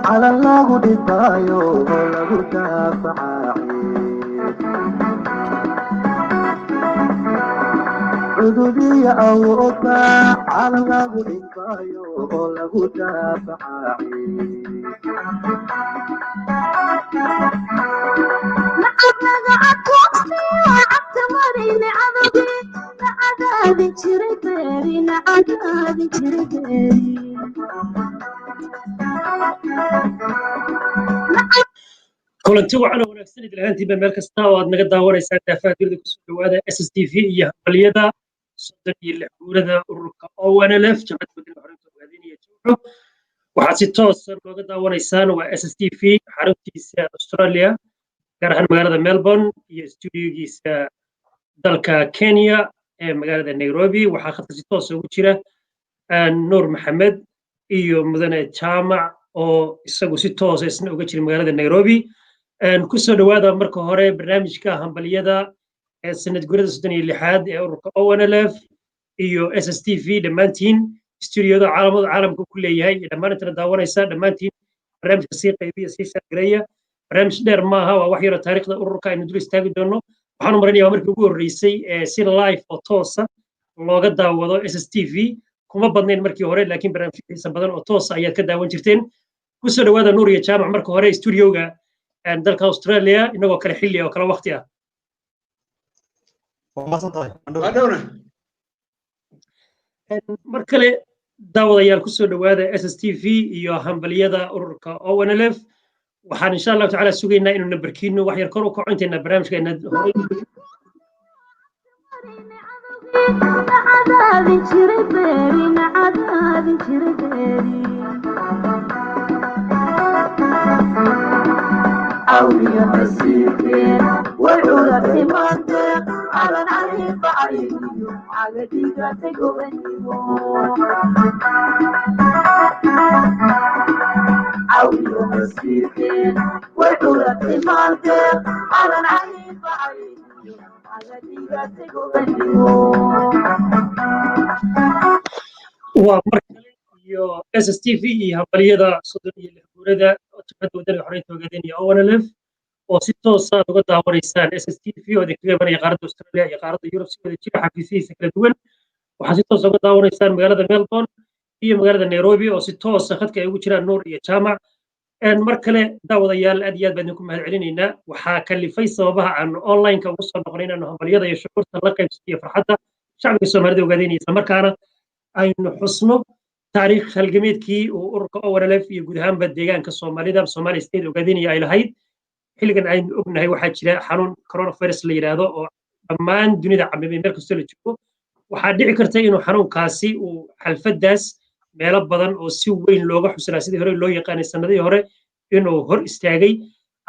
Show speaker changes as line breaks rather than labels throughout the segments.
على الله دفاعه له دافعي حدودي أوروبا على الله دفاعه له دافعي
kulanti wacan oo wanaagsan idil ahaantiiba meel kasta oo aad naga daawanaysaa daafaha dunida kusoo dhawaada SSTV iyo hambaliyada 36 guurada ururka ONLF jabhadda waddanka xoreynta ogaadinaya jawxo waxaad si toosan nooga daawanaysaan waa SSTV xaruntiisa Australia gaar ahaan magaalada Melbourne iyo stuudiogiisa dalka Kenya ee magaalada Nairobi waxaa khadka si toos ugu jira Nuur Maxamed iyo mudane jaamac oo isagu si toos ah isna uga jira magaalada Nairobi kusoo dhawaada marka hore barnaamijka hambaliyada ee sanad guurada 36 ee ururka ONLF iyo SSTV dhammaantiin stuudioda caalamka ku leeyahay iyo dhammaan inta daawanaysa dhammaantiin barnaamijka sii qaybiya sii shaqeeya barnaamij dheer maaha waa wax yar taariikhda ururka aynu dul istaagi doono waxaan u marinayaa markii ugu horeysay si live oo toosa looga daawado SSTV kuma badnayn markii hore laakiin barnaamijkiisa badan oo toos ayaad ka daawan jirteen kusoo dhawaada Nuur iyo Jaamac marka hore stuudioga dalka Australia inagoo kala xilli oo kala waqti ah mar kale daawadayaal kusoo dhawaada SSTV iyo hambaliyada ururka ONLF waxaan insha Allah taala sugaynaa inuu nambarkiinu wax yar kor u kaco inteena barnaamijkeena hore
أولي مسيكين وعورة منطق على العريف عيني على ديقاتك وغنيمو أولي مسيكين وعورة منطق على العريف عيني على ديقاتك وغنيمو
ومركلي iyo SSTV iyo hambaliyada 36 guurada jabhadda waddanka xoreynta ogaadinaya ONLF oo si toos ah uga daawanaysaan SSTV oo idinkaga imanaya qaaradda Australia iyo qaaradda Yurub si wada jira xafiisihiisa kala duwan waxaad si toos uga daawanaysaan magaalada Melbourne iyo magaalada Nairobi oo si toos ah khadka ay ugu jiraan Nuur iyo Jaamac mar kale daawadayaal aad iyo aad baan idinku mahadcelinaynaa waxaa kalifay sababaha aan online-ka ugu soo noqonay inaanu hambaliyada iyo shucuurta la qaybsanayo farxadda shacbiga Soomaalida ogaadinaya isla markaana aynu xusno taariikh halgameedkii uu ururka ONLF iyo guud ahaanba deegaanka Soomaalida Somali State ogaadinaya ay lahayd xilligan aynu ognahay waxaa jira xanuun coronavirus la yiraahdo oo dhammaan dunida camimay meel kasta la joogo waxaa dhici karta inuu xanuunkaasi uu xalfadaas meelo badan oo si weyn looga xusanaa sidii hore loo yaqaanay sanadihii hore inuu hor istaagay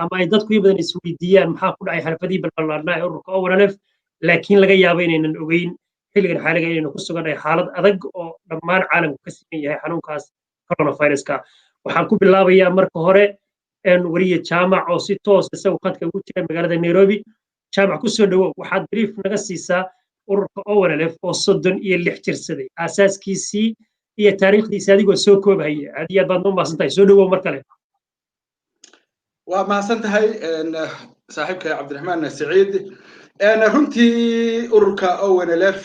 ama ay dadku in badan isweydiiyaan maxaa ku dhacay xalfadii balballaarnaa ee ururka ONLF laakiin laga yaabo inaynan ogeyn xilligan xaaliga inaynu ku sugannahay xaalad adag oo dhammaan caalamku ka siman yahay xanuunkaas coronaviruska waxaan ku bilaabayaa marka hore wariye jaamac oo si toos isagu khadka ugu jira magaalada Nairobi jaamac ku soo dhawow waxaad brief naga siisaa ururka ONLF oo 36 jirsaday aasaaskiisii iyo taariikhdiisa adigoo soo koobaya aad iyo aad baad u mahadsantahay soo dhawow mar kale
waa mahadsantahay saaxiibka Cabdiraxmaan Saciid runtii ururka ONLF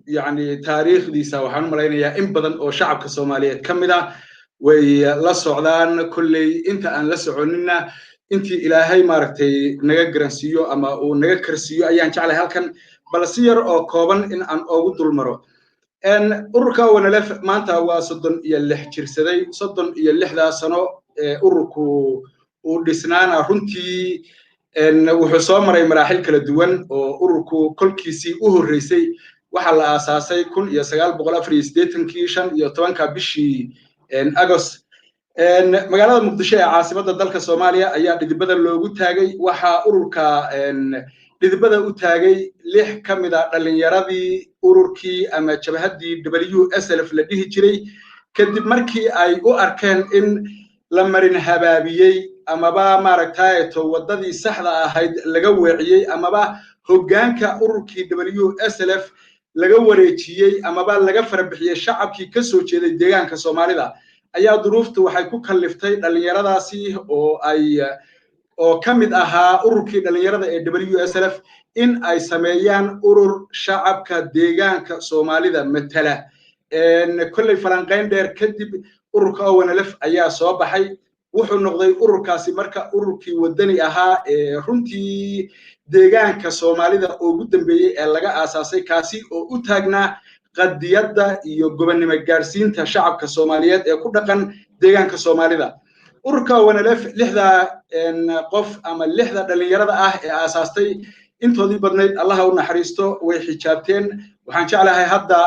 yani taariikhdiisa waxaan u malaynayaa in badan oo shacabka Soomaaliyeed kamid ah way la socdaan kulley inta aan la soconina intii ilaahay maaragtay naga garansiyo ama uu naga karsiyo ayaan jeclahay halkan bal si yar oo kooban in aan ugu dulmaro ururka ONLF maanta waa 36 jirsaday 36 sano ururku uu dhisnaana runtii wuxuu soo maray maraaxil kala duwan oo ururku kolkiisii u horeysay waxa la aasaasay 1984 bishii August magaalada Muqdisho ee caasimadda dalka Soomaaliya ayaa dhidibada loogu taagay waxa ururka dhidibada u taagay 6 kamid ah dhalinyaradii ururkii ama jabhaddii WSLF la dhihi jiray kadib markii ay u arkeen in la marin habaabiyay amaba maaragtay wadadii saxda ahayd laga weeciyay amaba hoggaanka ururkii WSLF laga wareejiyay amaba laga farabixiyay shacabkii ka soo jeeday deegaanka Soomaalida ayaa duruuftu waxay ku kalliftay dhalinyaradaasi oo ka mid ahaa ururkii dhalinyarada ee WSLF in ay sameeyaan urur shacabka deegaanka Soomaalida matala kullay falanqayn dheer kadib ururka ONLF ayaa soo baxay wuxuu noqday ururkaasi marka ururkii wadani ahaa ee runtii deegaanka Soomaalida ugu dambeeyay ee laga aasaasay kaasi oo u taagnaa qadiyadda iyo gobonnimo gaarsiinta shacabka Soomaaliyeed ee ku dhaqan deegaanka Soomaalida ururka ONLF lixda qof ama lixda dhalinyarada ah ee aasaastay intoodii badnayd Allah u naxariisto way xijaabteen waxaan jeclahay hadda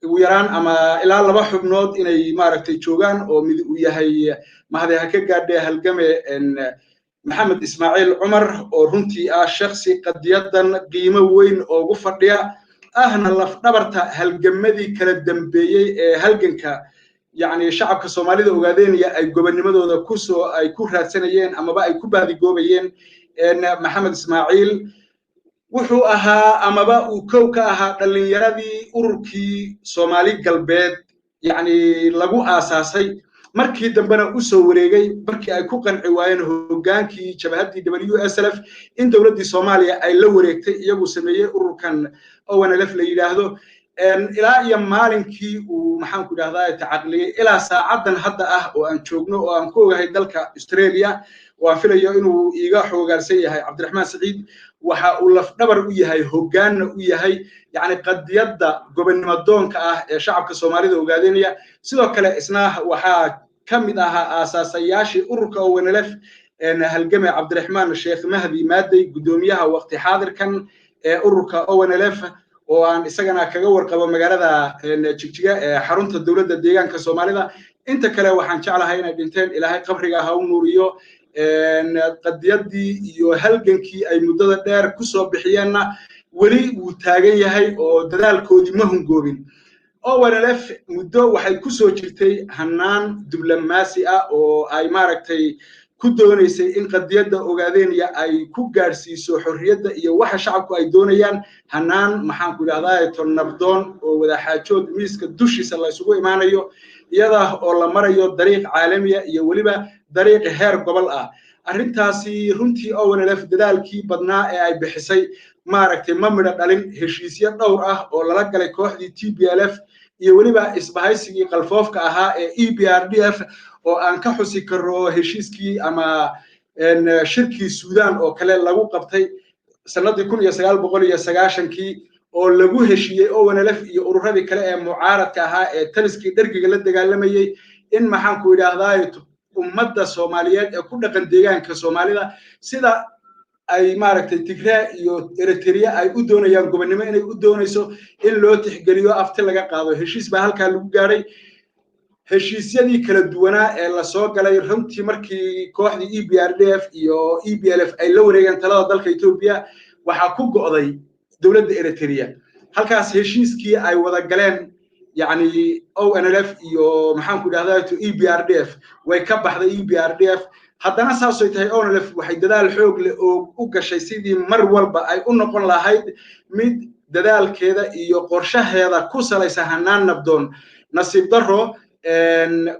ugu yaraan ama ilaa laba xubnood inay maaragtay joogaan oo mid uu yahay mahadeh ka gaadhay halgame maxamed ismaaciil cumar oo runtii ah shakhsi qadiyadan qiimo weyn oo ugu fadhiya ahna laf dhabarta halgamadii kala dambeeyay ee halganka يعني شعب كصومالي وقادينيا أي جبنمدو ذا كوسو أي كورة سنيين أما بقى أي كوبادي جوبيين إن محمد إسماعيل وحو أها أما بقى وكوكاها اللي يرادي أوركي صومالي قلبات يعني لقو أساسي مركي دمبنا أسو وريجي مركي أي كوكان عوين هوجانكي شبهاتي WSLF إن دولة صوماليا أي لو وريكتي يجو سمية أوركان أو أنا لف لي هذا إلى يوم مالكي ومحمد كده هذا تعقلي إلى ساعة حتى وأن شوقنا وأن كوجا هيدلك أستراليا وفيلا إنه يجاح وجالسية هاي عبد الرحمن سعيد وحاول نبر ويا هاي هوجان ويا هاي يعني قد يبدأ قبل مدون كشعب كصومالي وقادينيا سواء كلا إسناه وحا كم منها أساسياشي أوركا ونلف إن هالجمع عبد الرحمن الشيخ مهدي مادي قدوميها وقت حاضر كان أوركا ونلف وأن إسقنا كجور قبل مجرد تشجيع حرونت الدولة الديجان كصوماليدا أنت كلا وحن شعل هاينا بنتين إلى هاي قبرها هاو نوريو قد يدي يهلجن كي أي مدة دار كسر بحيانا ولي وتاجي هاي أو دلال كودي مهم جوبين أو أنا لف مدة وحي كسر جرتي هنان دبلوماسية أو أي ماركتي كدونيسي إن قد يدا أوجادينيا أي كوجارسيسو حرية إيا واحد شعبكو أي دونيان هنان محن كل هذا النبضون وذا حاجود ميسك الدوشي سلا يسوي إيمانيو يدا والله مرة يو طريق عالمية يوليبا طريق هير قبل أرنتاسي رنتي أو نلف دلال كي بدنا أي بحسي ماركتي ممرة دلين هشيسية دورة ولا لك لك واحد TPLF يوليبا إسبهايسي قلفوف كأها EPRDF وأن كحسي كرو هشيسكي أما إن شركة السودان أو كلا لجو قبتي سنة يكون يسجل بقول يسجعشن كي أو لجو هشية أو أنا لف يروح هذه كلا معارض كها تنسكي درج جلد قال لما يجي إن ما حنكو إلى هذا أمة الصوماليات كل قنديان كصوماليا سيدا أي ماركت تجرا يو إريتريا أي أدونا يوم قبل ما إني أدونا يسو إن لو تحجريو أفتح لقى قاضي هشيس بهالكلام جاري heshiisyadii kala duwanaa ee la soo galay runtii markii kooxdii EPRDF iyo EPLF ay la wareegeen talada dalka Itoobiya waxa ku go'day dawladda Eritrea halkaas heshiiskii ay wada galeen yani ONLF iyo maxaan ku dhahdaa EPRDF way ka baxday EPRDF haddana saasoo tahay ONLF waxay dadaal xoog leh oo u gashay sidii mar walba ay u noqon lahayd mid dadaalkeeda iyo qorshaheeda ku salaysan hanaan nabdoon nasiib darro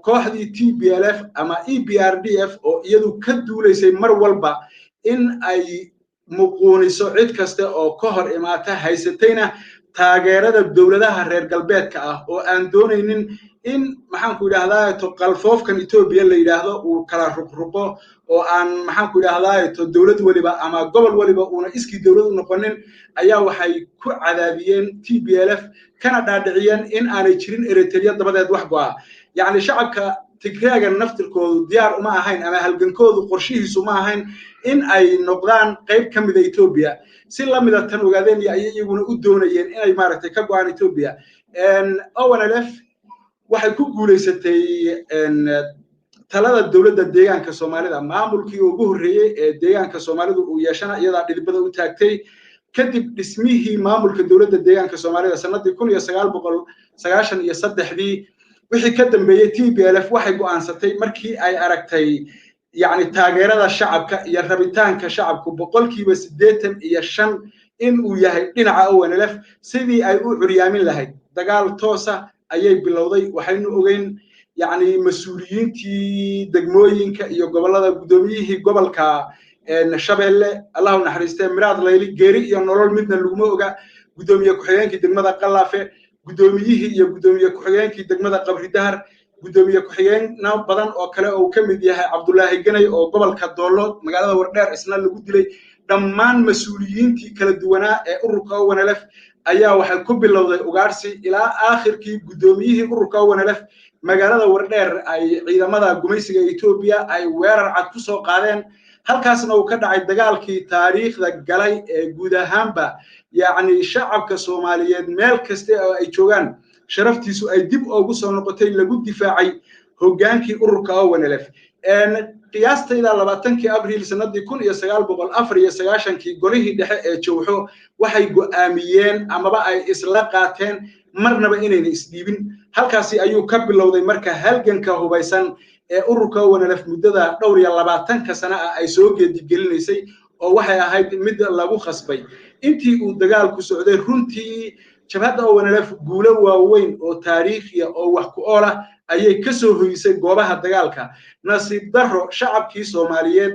kooxdii TPLF ama EPRDF oo iyadu ka duuleysay mar walba in ay muquuniso cid kasta oo ka hor imaata haysatayna taageerada dawladaha reer galbeedka ah oo aan doonaynin in maxaan ku yiraahdaa to qalfoofkan Itoobiya la yiraahdo uu kala ruqruqo oo aan maxaan ku yiraahdaa to dawlad waliba ama gobol waliba una iskii dawlad u noqonin ayaa waxay ku cadaadiyeen TPLF kana dhaadhiciyeen in aanay jirin Eritrea dabadeed wax go'a يعني شعبك تكراجا نفتركوا ديار وما هين أما هالجنكود وقرشيه سما هين إن أي نقدان قريب كم ذا إثيوبيا سلام إذا تنو قاعدين يجون يقدون ين أي مرة كجوا عن إثيوبيا إن أول لف واحد كوجو ليستي إن ثلاثة الدولة الديان كسومالي ذا معمول كي وجوهري الديان كسومالي وياشنا يضع بدأ وتاكتي كتب اسمه معمول كدولة الديان كسومالي ذا سنة يكون يسجل بقول سجاشن يصدق ذي wixii ka dambeeyay TPLF waxay go'aansatay markii ay aragtay yani taageerada shacabka iyo rabitaanka shacabku 85% in uu yahay dhinaca ONLF sidii ay u curyaamin lahayd dagaal toos ah ayay bilowday waxaynu ogeyn يعني مسؤولينتي دقموينك iyo gobolada gudoomiyihii gobolka Shabeelle Allahu naxariistay Miraad Layli geeri iyo nolol midna lagu oga gudoomiye ku-xigeenkii degmada Qalaafe gudoomiyihii iyo gudoomiye ku-xigeenkii degmada Qabri Dahar gudoomiye ku-xigeen badan oo kale oo ka mid yahay Cabdullaahi Ganay oo gobolka Doolo magaalada Wardheer isna lagu dilay dhammaan mas'uuliyiintii kala duwanaa ee ururka ONLF ayaa waxay ku bilowday ugaarsi ilaa aakhirkii gudoomiyihii ururka ONLF magaalada Wardheer ay ciidamada gumaysiga Itoobiya ay weerar cad ku soo qaadeen halkaasna uu ka dhacay dagaalkii taariikhda galay ee guud ahaanba yacni shacabka Soomaaliyeed meel kasta oo ay joogaan sharaftiisu ay dib ugu soo noqotay lagu difaacay hogaankii ururka ONLF qiyaastayda 20 abriil sanadii 1994 golihii dhexe ee Jowxo waxay go'aamiyeen amaba ay isla qaateen marnaba inayna isdiibin halkaasi ayuu ka bilowday marka halganka hubaysan ee ururka ONLF muddada dhowr iyo 20 sano ay soo geedigelinaysay oo waxay ahayd mid lagu khasbay intii uu dagaalku socday runtii jabhadda ONLF guulo waaweyn oo taariikhiya oo wax ku ool ah ayay ka soo hoysay goobaha dagaalka nasiib darro shacabkii Soomaaliyeed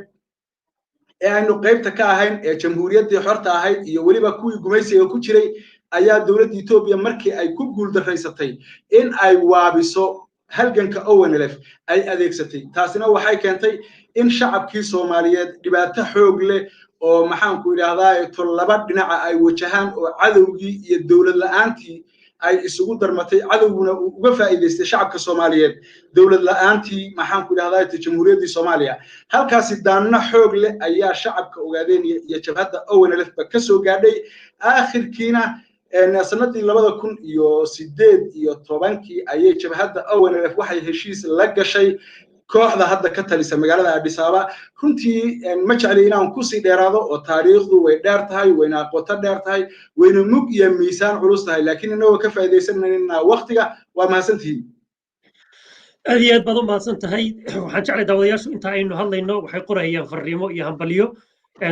ee aynu qaybta ka ahayn ee jamhuuriyaddii xorta ahayd iyo waliba kuwii gumaysiga ku jiray ayaa dawladda Itoobiya markii ay ku guul daraysatay in ay waabiso halganka ONLF ay adeegsatay taasina waxay keentay in shacabkii Soomaaliyeed dhibaato xoog leh oo maxaan ku yiraahdaa laba dhinac ay wajahaan oo cadawgii iyo dawlad la'aantii ay isugu darmatay cadawguna uga faa'iideystay shacabka Soomaaliyeed dawlad la'aantii maxaan ku yiraahdaa jamhuuriyadda Soomaaliya halkaasi daanna xoog leh ayaa shacabka ogaadeen iyo jabhadda ONLF ka soo gaadhay aakhirkiina sanadii 2018 ayay jabhadda ONLF waxay heshiis la gashay kooxda hadda ka talisa magaalada Addis Ababa runtii ma jeclay inaan ku sii dheeraado oo taariikhdu way dheer tahay wayna qoto dheer tahay wayna mug iyo miisaan culus tahay laakiin inoo ka faa'iideysanayna waqtiga waa mahadsantihiin
aad iyo aad baad u mahadsan tahay waxaan jeclay daawadayaashu inta aynu hadlayno waxay qorayaan fariimo iyo hambalyo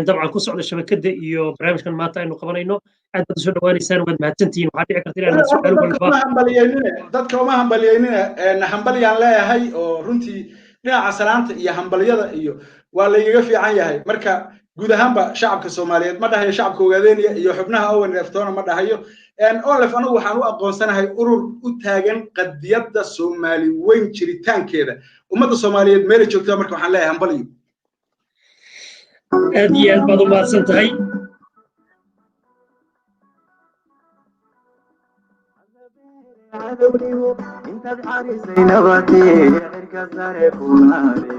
dabcan ku socda shabakada iyo barnaamijkan maanta aynu qabanayno aad baad soo dhawaanaysaan waad mahadsantihiin waxaa dhici karta inaad su'aal walba
dadka uma hambalyeynina hambalyaan leeyahay oo runtii dhinaca salaanta iyo hambalyada iyo waa la iga fiican yahay marka guud ahaanba shacabka Soomaaliyeed ma dhahayo shacabka ogaadeenaya iyo xubnaha ONLF toona ma dhahayo ONLF anigu waxaan u aqoonsanahay urur u taagan qadiyadda Soomaali weyn jiritaankeeda ummadda Soomaaliyeed meel joogta marka waxaan leeyahay hambalyo
aad iyo aad baad u mahadsan tahay
انت بحارسي نباتي غيرك ساري كوناري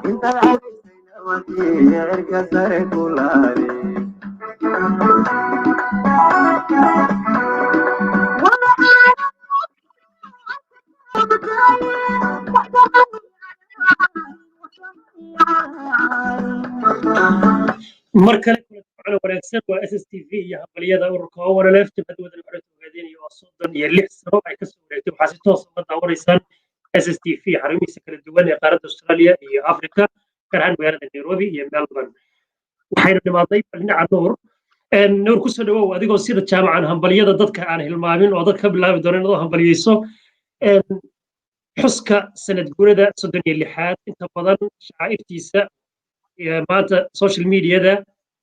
انت بحارسي نباتي غيرك ساري كوناري
markale kula wanaagsan waa SSTV iyo hambaliyada ururka ONLF jabhadda waddan xorriyadda ogaadeenaya oo 36 sano ay ka soo wareegtay waxaa si toos ah daawareysaan SSTV xarumihiisa kala duwan ee qaaradda Australia iyo Afrika gaar ahaan magaalada Nairobi iyo Melbourne waxayna dhimaaday dhinaca nuur ku soo dhawow adigoo sida jaamacan hambaliyada dadka aan hilmaamin oo dadka bilaabi doona inuu hambaliyeyso xuska sanad guurada 36aad inta badan shacabtiisa maanta social media-da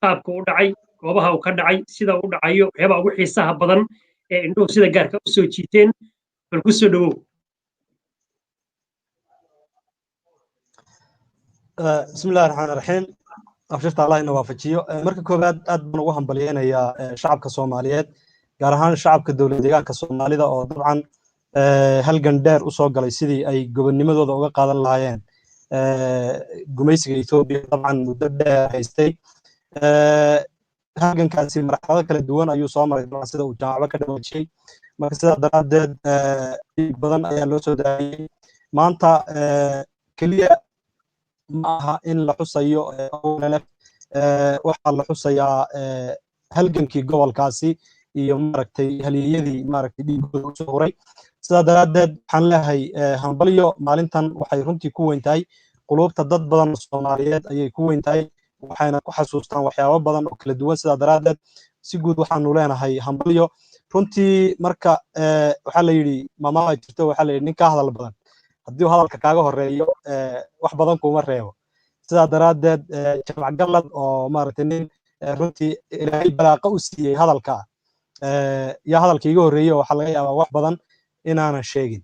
qaabka u dhacay goobaha uu ka dhacay sida uu dhacayo waxyaaba ugu xiisaha badan ee indhuhu sida gaarka u soo jiiteen bal ku soo dhawow
bismillaahir rahmaanir rahiim afshirta Allah inoo waafajiyo marka koobaad aad baan ugu hambaliyeynayaa shacabka Soomaaliyeed gaar ahaan shacabka dawladda deegaanka Soomaalida oo dabcan halgan dheer u soo galay sidii ay gobonnimadooda uga qaadan lahaayeen gumaysiga Itoobiya dabcan muddo dheer haystay halgankaasi marxalado kala duwan ayuu soo maray dabcan sida uu jaamacado ka dhawaajiyay marka sidaa daraadeed dhiig badan ayaa loo soo daayay maanta kaliya ma aha in la xusayo ONLF waxaa la xusayaa halgankii gobolkaasi iyo maaragtay haliyadii maaragtay dhiigooda u soo huray sidaa daraadeed waxaan leeyahay hambalyo maalintan waxay runtii ku weyn tahay qulubta dad badan Soomaaliyeed ayay ku weyn tahay waxayna ku xasuustaan waxyaabo badan oo kala duwan sidaa daraadeed si guud waxaanu leenahay hambalyo runtii marka waxaa la yidhi maamaha jirto waxaa la yidhi nin ka hadal badan haddii uu hadalka kaaga horeeyo wax badan kuma reebo sidaa daraaddeed jamac gallad oo maaragtay nin runtii ilaahay balaaqa u siiyey hadalka yaa hadalka iga horreeyey waxaa laga yaabaa wax badan inaanan sheegin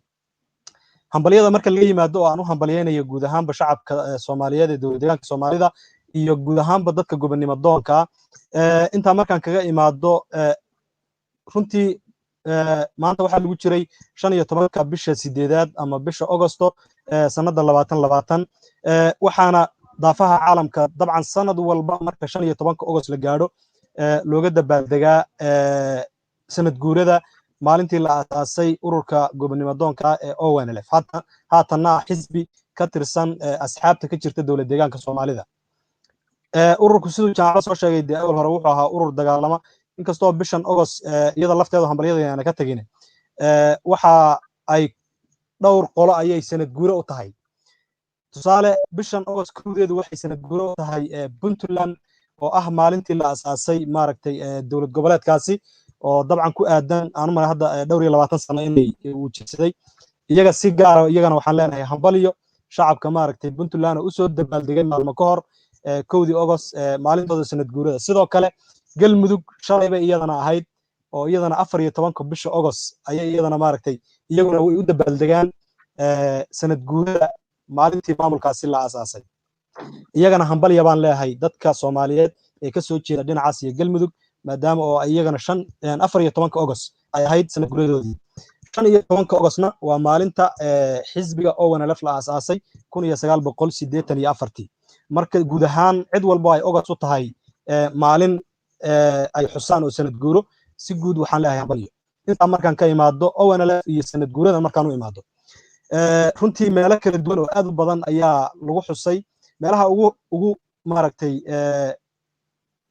hambalyada marka laga yimaado oo aan u hambalyaynayo guud ahaanba shacabka Soomaaliyeed ee dowlad deegaanka Soomaalida iyo guud ahaanba dadka gobonimo doonka inta markaan kaga imaado runtii maanta waxaa lagu jiray 15 bisha 8aad ama bisha Agosto sanada 2020 waxaana daafaha caalamka dabcan sanad walba marka 15 Agost la gaaro looga dabaaldegaa sanad guurada maalintii la aasaasay ururka gobonimo doonka ee ONLF haatana xisbi ka tirsan asxaabta ka jirta dowlad deegaanka Soomaalida ururku sidoo jaamac soo sheegay awal hore wuxuu ahaa urur dagaalama inkastoo bishan August iyada lafteedu hambalyada aan ka tagin waxa ay dhowr qolo ayay sanad guuro u tahay tusaale bishan August koodeedu waxay sanad guuro u tahay Puntland oo ah maalintii la aasaasay maaragtay dowlad goboleedkaasi oo dabcan ku aadan aan ma hadda dhowr iyo 20 sano inay uu jirsaday iyaga si gaar ah iyagana waxaan leenahay hambalyo shacabka maaragtay Puntland oo soo dabaaldegay maalmo ka hor 1 August maalintooda sanad guurada sidoo kale galmudug shalayba iyadana ahayd oo iyadana 14 bisha August ayay iyadana maaragtay iyaguna way u dabaaldegaan sanad guurada maalintii maamulkaasi la aasaasay iyagana hambalyo baan leeyahay dadka Soomaaliyeed ee ka soo jeeda dhinacaas iyo galmudug maadaama oo iyagana 14 August ay ahayd sanad guuradoodii 15 Augustna waa maalinta xisbiga ONLF la aasaasay 1984 marka guud ahaan cid walba ay August u tahay maalin ay xusaan oo sanad guuro si guud waxaan leeyahay hambalyo inta markaan ka imaado ONLF iyo sanad guurada markaan u imaado runtii meelo kala duwan oo aad u badan ayaa lagu xusay meelaha ugu maaragtay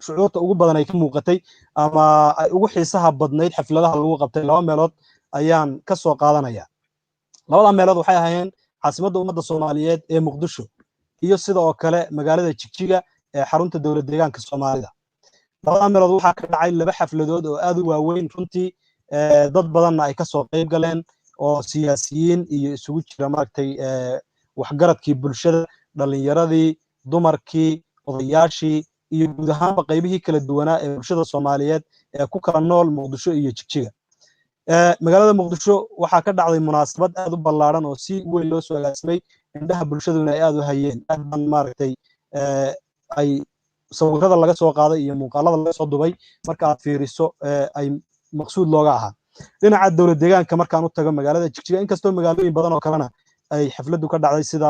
shucuurta ugu badan ay ka muuqatay ama ay ugu xiisaha badnayd xafladaha lagu qabtay laba meelood ayaan ka soo qaadanaya labada meelood waxay ahaayeen caasimadda ummadda Soomaaliyeed ee Muqdisho iyo sidoo kale magaalada Jigjiga ee xarunta dowlad deegaanka Soomaalida labada meelood waxaa ka dhacay laba xafladood oo aad u waaweyn runtii dad badanna ay ka soo qayb galeen oo siyaasiyiin iyo isugu jira maaragtay waxgaradkii bulshada dhalinyaradii dumarkii odayaashii iyo guud ahaanba qaybihii kala duwanaa ee bulshada Soomaaliyeed ee ku kala nool Muqdisho iyo Jigjiga magaalada Muqdisho waxaa ka dhacday munaasabad aad u ballaaran oo si weyn loo soo agaasimay indhaha bulshaduna ay aad u hayeen aad maaragtay ay sawirada laga soo qaaday iyo muuqaalada laga soo dubay marka aad fiiriso ay maqsuud looga ahaa dhinaca dowlad deegaanka markaan u tago magaalada Jigjiga inkastoo magaalooyin badan oo kalena ay xafladu ka dhacday sida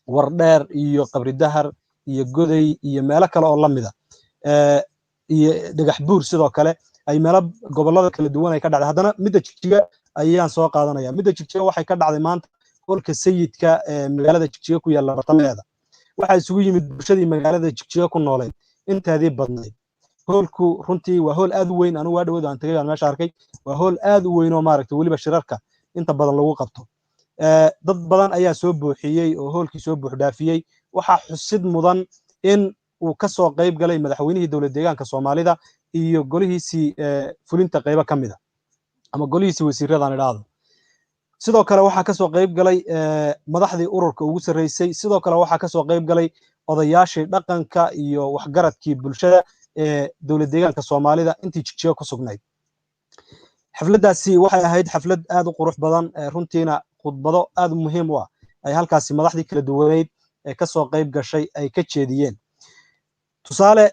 Wardheer iyo Qabri Dahar iyo Goday iyo meelo kale oo lamid ah iyo Dhagax Buur sidoo kale ay meelo gobolada kala duwan ay ka dhacday haddana midda Jigjiga ayaan soo qaadanaya midda Jigjiga waxay ka dhacday maanta holka sayidka magaalada Jigjiga ku yaala bartamaheeda waxa isugu yimid bulshadii magaalada Jigjiga ku nooleed intaadii badnayd holku runtii waa hol aad u weyn anigu waa dhawaad aan tagay meesha arkay waa hol aad u weyn oo maaragtay waliba shirarka inta badan lagu qabto dad badan ayaa soo buuxiyey oo holkii soo buux dhaafiyey waxa xusid mudan in uu ka soo qayb galay madaxweynihii dowlad deegaanka Soomaalida iyo golihiisii fulinta qaybo kamid ah ama golihiisii wasiiradan idhaahdo sidoo kale waxa ka soo qayb galay madaxdii ururka ugu sareysay sidoo kale waxa ka soo qayb galay odayaashii dhaqanka iyo waxgaradkii bulshada ee dowlad deegaanka Soomaalida intii Jigjiga ku sugnayd xafladaasi waxay ahayd xaflad aad u qurux badan runtiina khudbado aad muhiim u ah ay halkaasi madaxdii kala duwaneyd ee ka soo qayb gashay ay ka jeediyeen tusaale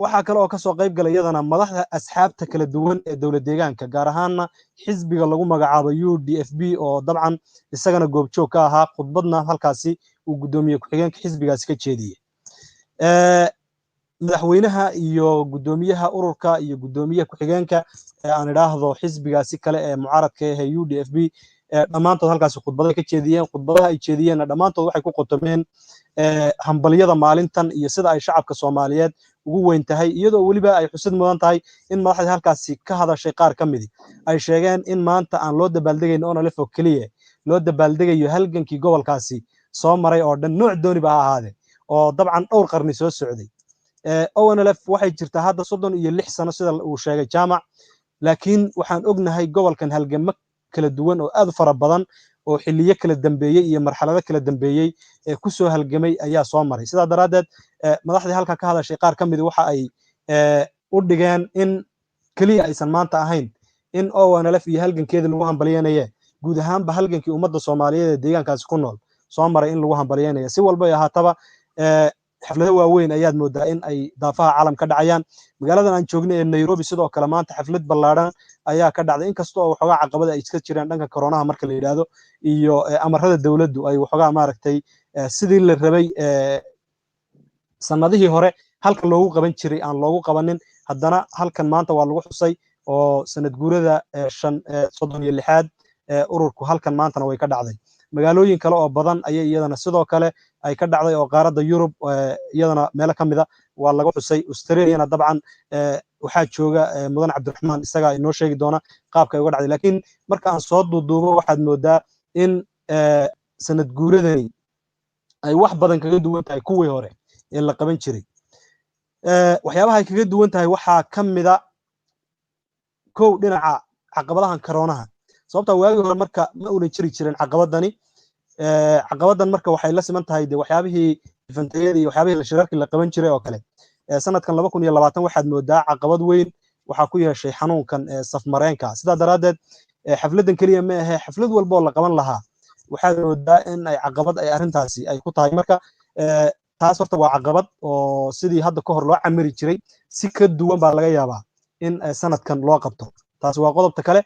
waxa kale oo ka soo qayb galay iyadana madaxda asxaabta kala duwan ee dowlad deegaanka gaar ahaanna xisbiga lagu magacaabo UDFB oo dabcan isagana goobjoog ka ahaa khudbadna halkaasi uu gudoomiye ku xigeenka xisbigaasi ka jeediyay madaxweynaha iyo gudoomiyaha ururka iyo gudoomiyaha ku xigeenka aan idhaahdo xisbigaasi kale ee mucaaradka ah ee UDFB dhamaantood halkaasi khudbada ka jeediyeen khudbadaha ay jeediyeen dhamaantood waxay ku qotomeen hambaliyada maalintan iyo sida ay shacabka Soomaaliyeed ugu weyn tahay iyadoo waliba ay xusid mudan tahay in madaxda halkaasi ka hadashay qaar kamid ay sheegeen in maanta aan loo dabaaldegayn ONLF oo kaliya loo dabaaldegayo halgankii gobolkaasi soo maray oo dhan nooc dooniba ha ahaade oo dabcan dhowr qarni soo socday ONLF waxay jirtaa hadda 36 sano sida uu sheegay jaamac laakiin waxaan ognahay gobolkan halgamo kala duwan oo aad u fara badan oo xilliyo kala dambeeyay iyo marxalado kala dambeeyay ku soo halgamay ayaa soo maray sidaa daraadeed madaxdii halka ka hadashay qaar ka mid waxa ay u dhigeen in kaliya aysan maanta ahayn in ONLF iyo halgankeeda lagu hambalyeynaya guud ahaanba halgankii ummadda Soomaaliyeed ee deegaankaasi ku nool soo maray in lagu hambalyeynaya si walba ay ahaataba xaflado waaweyn ayaad moodaa in ay daafaha caalam ka dhacayaan magaaladan aan joognay ee Nairobi sidoo kale maanta xaflad ballaaran ayaa ka dhacday inkastoo waxoogaa caqabada ay iska jiraan dhanka corona marka la yiraahdo iyo amarada dawladdu ay waxoogaa maaragtay sidii la rabay sanadihii hore halka loogu qaban jiray aan loogu qabanin haddana halkan maanta waa lagu xusay oo sanad guurada 36aad ururku halkan maantana way ka dhacday magaalooyin kale oo badan ayay iyadana sidoo kale ay ka dhacday oo qaaradda Yurub iyadana meelo kamida waa lagu xusay Australia dabcan waxaa jooga mudan Cabdiraxmaan isaga inoo sheegi doona qaabka ay uga dhacday laakiin marka aan soo duuduubo waxaad moodaa in sanad guuradani ay wax badan kaga duwan tahay kuwii hore ee la qaban jiray waxyaabaha ay kaga duwan tahay waxaa kamida kow dhinaca caqabadahan corona sababta waagi hore marka ma uu jiri jirin caqabadan marka waxay la siman tahay waxyaabihii ifantayada iyo waxyaabihii la shirarkii la qaban jiray oo kale sanadkan 2020 waxaad moodaa caqabad weyn waxa ku yeeshay xanuunkan safmareenka sida daraadeed xafladan kaliya ma aha xaflad walba oo la qaban lahaa waxaad moodaa in ay caqabad ay arintaasi ay ku tahay marka taas horta waa caqabad oo sidii hadda ka hor loo camiri jiray si ka duwan baa laga yaabaa in sanadkan loo qabto taas waa qodobta kale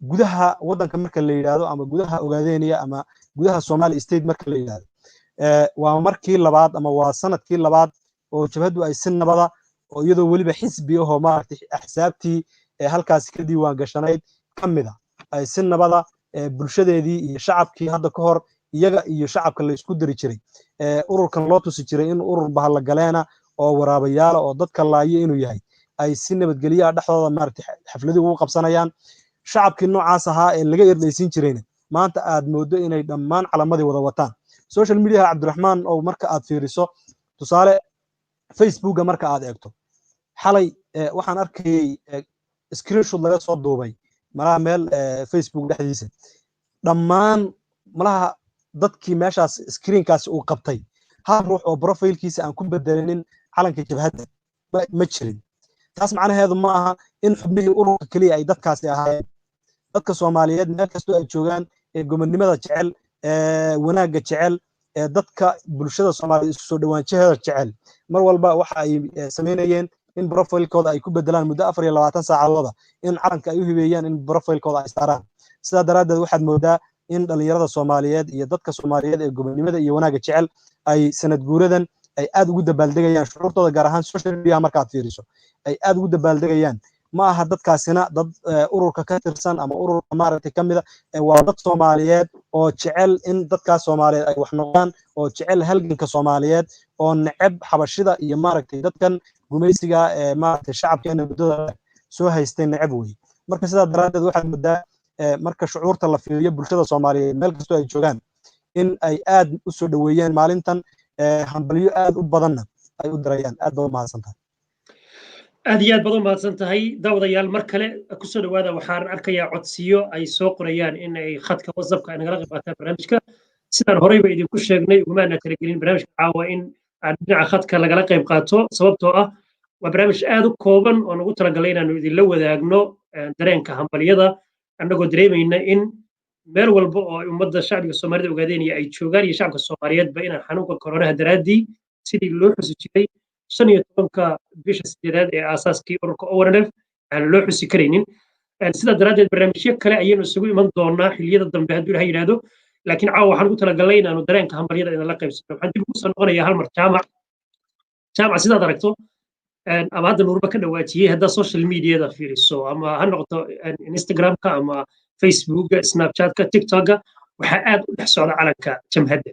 gudaha wadanka marka la yiraahdo ama gudaha Ogaadeniya ama gudaha Somali State marka la yiraahdo waa markii labaad ama waa sanadkii labaad oo jabhadu ay si nabada oo iyadoo waliba xisbi oo maartay axsaabtii halkaas ka diiwaan gashanayd kamida ay si nabada bulshadeedii iyo shacabkii hadda ka hor iyaga iyo shacabka la isku diri jiray ururkan loo tusi jiray in urur bahal galeena oo waraabayaal oo dadka laayo inuu yahay ay si nabadgeliya dhaxdooda maartay xafladii ugu qabsanayaan shacabkii noocaas ahaa ee laga irdaysin jirayna maanta aad moodo inay dhammaan calamadii wada wataan social media Cabdiraxmaan oo marka aad fiiriso tusaale Facebook marka aad eegto xalay waxaan arkay screenshot laga soo duubay malaha meel Facebook dhexdiisa dhammaan malaha dadkii meeshaas screenkaas uu qabtay hal ruux oo profile-kiisa aan ku bedelanin calanka jabhadda ma jirin taas macnaheedu ma aha in xubnihii ururka kaliya ay dadkaasi ahaayeen dadka Soomaaliyeed meel kastoo ay joogaan ee gobonimada jecel wanaagga jecel dadka bulshada Soomaaliyeed isku soo dhawaanshaheeda jecel mar walba waxa ay sameynayeen in profile-kooda ay ku bedelaan muddo 24 saacadood in calanka ay u hibeeyaan in profile-kooda ay saaraan sida daraadeed waxaad moodaa in dhalinyarada Soomaaliyeed iyo dadka Soomaaliyeed ee gobonimada iyo wanaagga jecel ay sanad guuradan ay aad ugu dabaaldegayaan shuruurtooda gaar ahaan social media markaad fiiriso ay aad ugu dabaaldegayaan ma aha dadkaasina dad ururka ka tirsan ama ururka maaragtay kamida waa dad Soomaaliyeed oo jecel in dadka Soomaaliyeed ay wax noqdaan oo jecel halganka Soomaaliyeed oo neceb xabashida iyo maaragtay dadkan gumaysiga maaragtay shacabkeena muddada soo haystay neceb way marka sidaa daraadeed waxaad moodaa marka shucuurta la fiiriyo bulshada Soomaaliyeed meel kastoo ay joogaan in ay aad u soo dhaweeyeen maalintan hambalyo aad u badanna ay u dirayaan aad baad mahadsantahay
aad iyo aad baad u mahadsan tahay daawadayaal mar kale ku soo dhawaada waxaan arkayaa codsiyo ay soo qorayaan in ay khadka WhatsApp-ka ay nagala qayb qaataan barnaamijka sidaan horeyba idinku sheegnay umaana kala gelin barnaamijka caawa in aan dhinaca khadka lagala qayb qaato sababtoo ah waa barnaamij aad u kooban oo nagu talagalay inaanu idinla wadaagno dareenka hambalyada annagoo dareemayna in meel walba oo ummadda shacbiga Soomaalida Ogaadeniya ay joogaan iyo shacabka Soomaaliyeedba inaan xanuunka koronaha daraadii sidii loo xusi jiray 15 bisha 8aad ee aasaaskii ururka ONLF aan loo xusi kareynin sida daraadeed barnaamijyo kale ayaynu isugu iman doonaa xilliyada dambe hadduu Ilaahay yiraahdo laakiin caawa waxaan ugu talagalay inaanu dareenka hambalyada idinla qaybsano waxaan dib ugu soo noqonayaa hal mar jaamac sidaad aragto ama hadda nuurba ka dhawaajiyey haddaa social mediada fiiriso ama ha noqoto Instagram-ka ama Facebook-ga Snapchat-ka TikTok-ga waxaa aad u dhex socda calanka jamhadda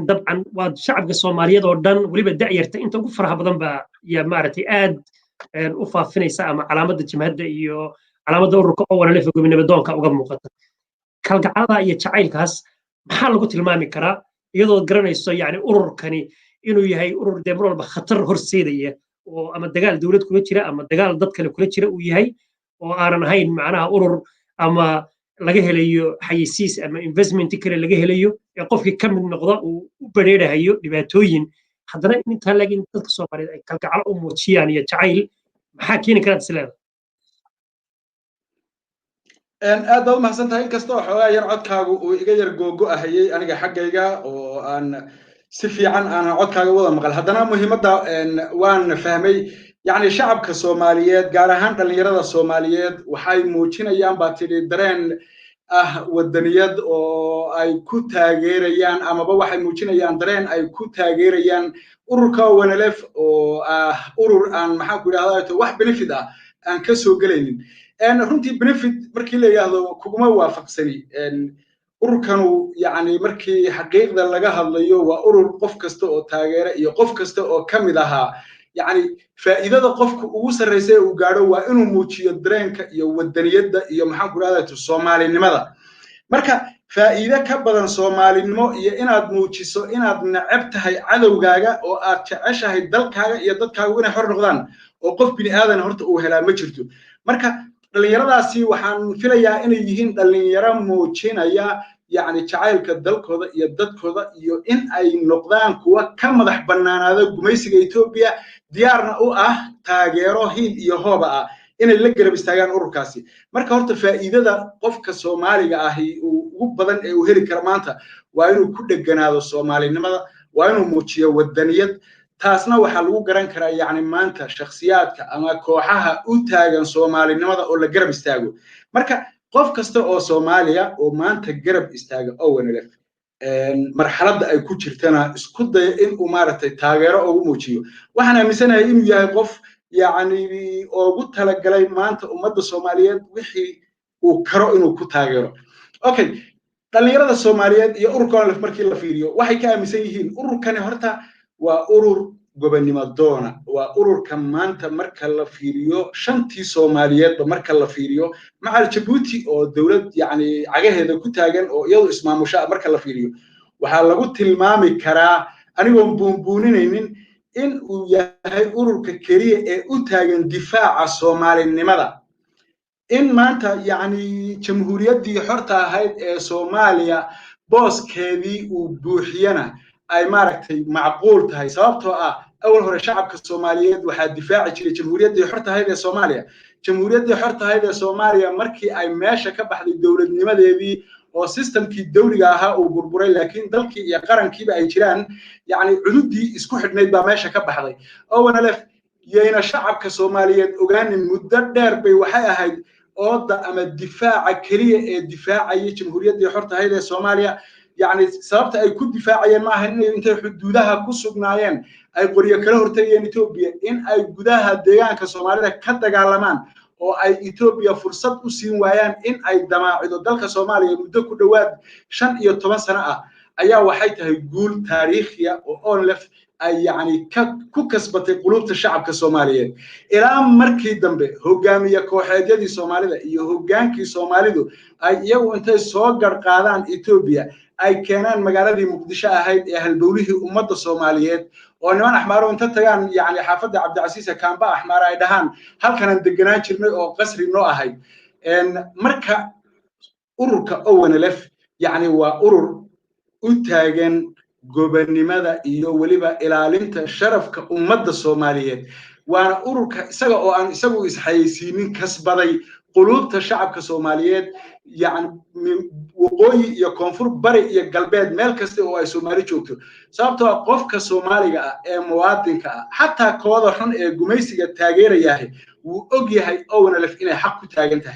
dabcan waa shacabka Soomaaliyeed oo dhan waliba da'yarta inta ugu faraha badan baa ya maaragtay aad u faafinaysa ama calaamadda jamhadda iyo calaamadda ururka ONLF gobonimo-doonka uga muuqata kalgacalada iyo jacaylkaas maxaa lagu tilmaami karaa iyadoo garanayso yani ururkani inuu yahay urur dee mar walba khatar horseedaya oo ama dagaal dowlad kula jira ama dagaal dad kale kula jira uu yahay oo aanan ahayn macnaha urur ama laga helayo xayisiis ama investment kale laga helayo ee qofkii ka mid noqda uu u bareerahayo dhibaatooyin haddana intaa laakiin dadka Soomaaliyeed ay kalgacal u muujiyaan iyo jacayl maxaa keeni kara isleeda
aad baad mahadsan tahay inkastoo xoogaa yar codkaagu uu iga yar googo ahayay aniga xaggayga oo aan si fiican aan codkaaga wada maqal haddana muhiimadda waan fahmay يعني شعبك الصوماليات gaar ahaan dhalinyarada Soomaaliyeed waxay muujinayaan baa tidhi dareen wadaniyad oo ay ku taageerayaan amaba waxay muujinayaan dareen ay ku taageerayaan ururka ONLF oo urur aan maxaa ku yiraahdaa wax benefit aan ka soo galaynin runtii benefit markii la yiraahdo kuguma waafaqsani ururkanu yani markii xaqiiqda laga hadlayo waa urur qof kasta oo taageera iyo qof kasta oo kamid ahaa يعني فإذا قفك وصل رئيسه وقالوا وإنه موجي الدرينك يودنيده يومحن كرادة الصومالي لماذا؟ مركا فإذا كبر الصومالي نمو إن أد موجي سو إن أد نعبتها عدو جاجا أو أتعشها الدلك هذا يدك هؤلاء حر نقدان وقف بني آذن هرت وهلا مجرته مركا اللي يرى سي وحن في ليا إن يهين اللي يرى موجينا يعني تعايل كالدلك هذا يدك هذا إن أي نقدان كوا كم ضح بنان هذا جميسك إثيوبيا ديارنا أو تاجره هي يهوبا إن اللي قرب استعان أوركاسي مركا هرت فائدة قفك الصومالي هي وبدن وهري كرمانته وإنه كل الجناد الصومالي إنما وإنه موتشيا والدنيا تاسنا وحلو جران كرا يعني مانتا شخصيات أما كوحها أوتاجن صومالي إنما ولا قرب استعجوا مركا قفك استو صوماليا ومانتا قرب استعجوا أو نلف marxaladda ay ku jirtana isku day in uu maartay taageero ugu muujiyo waxaan aaminsanahay inuu yahay qof yaani ugu talagalay maanta ummadda Soomaaliyeed wixii uu karo inuu ku taageero okay dhalinyarada Soomaaliyeed iyo ururkan markii la fiiriyo waxay ka aaminsan yihiin ururkani horta waa urur gobonnimo doona waa ururka maanta marka la fiiriyo shantii Soomaaliyeed marka la fiiriyo macal Djibouti oo dawlad yaani cagaheeda ku taagan oo iyadu ismaamusha marka la fiiriyo waxa lagu tilmaami karaa anigoo buunbuuninaynin in uu yahay ururka kaliya ee u taagan difaaca Soomaalinimada in maanta yaani jamhuuriyaddii xorta ahayd ee Soomaaliya booskeedii uu buuxiyana ay maaragtay macquul tahay sababtoo أول هو الشعب الصومالي وحد دفاع الجمهورية دي حرتها هذه الصومالية جمهورية دي حرتها هذه الصومالية مركي أي ماشى كبح للدولة لماذا يبي أو سيستم كي الدولة ها وبربري لكن ذلك يقارن كي بأي جيران يعني عدود دي اسكو حد نيبا ماشى كبح لي أو أنا لف يينا الشعب كصومالية وكان المددر بوحيها هاي أوضع أما الدفاع كريه الدفاع أي جمهورية دي حرتها هذه الصومالية يعني سببت أي كل دفاعيا معها إن أنت حدودها كسبنايين أي قرية كله هرتين إثيوبيا إن أي جودها ديان كصوماليا كتر علمان أو أي إثيوبيا فرصة أسين ويان إن أي دماء إذا ذلك صوماليا مدة دواد شن يوتوان سنة أيها وحيتها يقول تاريخيا وأونلف أي يعني كسبت قلوب الشعب كصوماليين إلى مركي دمبه هجامية كوحدة دي صوماليا يهجان كي صوماليدو أي يو أنت صقر قادان إثيوبيا أي كانان مقالة مقدشة هاي أهل بوله أمة الصوماليات ونمان أحمر وأنت تجان يعني حافظ عبد العزيز كان بقى أحمر عيدهان هل كان الدجنان شرمي أو قصر النوع هاي إن مركا أورك أول لف يعني وأور أتاجن جبني ماذا يولبا إلى لنت الشرف كأمة الصوماليات وأنا أورك سجوا أن سجوا إسحايسين كسبضي قلوب الشعب كصوماليات يعني وقوي يكونفور بري يقلبات ملكستي هو الصومالي شوكتو سببتها قف كصومالي مواطن حتى كوضع حن جميسي التاجر ياهي وأجي هاي أول لف إنه حق تاجنته